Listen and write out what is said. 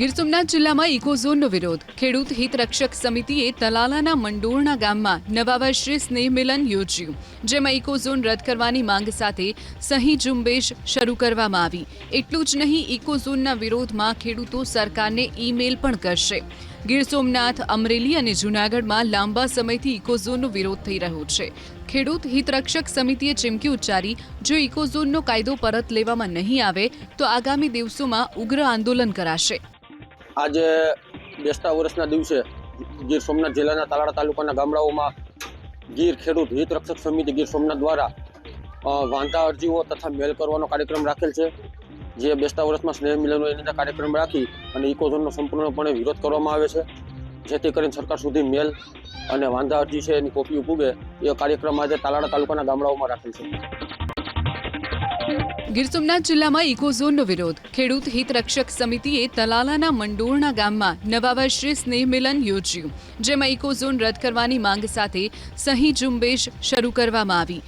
ગીર સોમનાથ જિલ્લામાં ઇકોઝોનનો વિરોધ. ખેડૂત હિત રક્ષક સમિતિએ તલાલાના મંડોરણા ગામમાં નવા વર્ષે સ્નેહ મિલન યોજ્યું, જેમાં ઇકોઝોન રદ કરવાની માંગ સાથે સહી ઝુંબેશ શરૂ કરવામાં આવી. એટલું જ નહીં, ઇકોઝોનના વિરોધમાં ખેડૂતો સરકારને ઈમેલ પણ કરશે. ગીર સોમનાથ, અમરેલી અને જૂનાગઢમાં લાંબા સમયથી ઇકોઝોનનો વિરોધ થઈ રહ્યો છે. ખેડૂત હિતરક્ષક સમિતિએ ચીમકી ઉચ્ચારી, જો ઇકોઝોનનો કાયદો પરત લેવામાં નહીં આવે તો આગામી દિવસોમાં ઉગ્ર આંદોલન કરાશે. આજે બેસતા વર્ષના દિવસે ગીર સોમનાથ જિલ્લાના તાલાળા તાલુકાના ગામડાઓમાં ગીર ખેડૂત હિતરક્ષક સમિતિ ગીર સોમનાથ દ્વારા વાંધા અરજીઓ તથા મેલ કરવાનો કાર્યક્રમ રાખેલ છે. જે બેસતા વર્ષમાં સ્નેહ મિલનનો એની કાર્યક્રમ રાખી અને ઇકોઝોનનો સંપૂર્ણપણે વિરોધ કરવામાં આવે છે, જેથી કરીને સરકાર સુધી મેલ અને વાંધા અરજી છે એની કોપીઓ પૂગે એ કાર્યક્રમ આજે તાલાળા તાલુકાના ગામડાઓમાં રાખેલ છે. ગીર સોમનાથ જિલ્લામાં ઇકોઝોનનો વિરોધ. ખેડૂત હિત રક્ષક સમિતિએ તલાલાના મંડોરણા ગામમાં નવા વર્ષે સ્નેહ મિલન યોજ્યું, જેમાં ઇકોઝોન રદ કરવાની માંગ સાથે સહી ઝુંબેશ શરૂ કરવામાં આવી.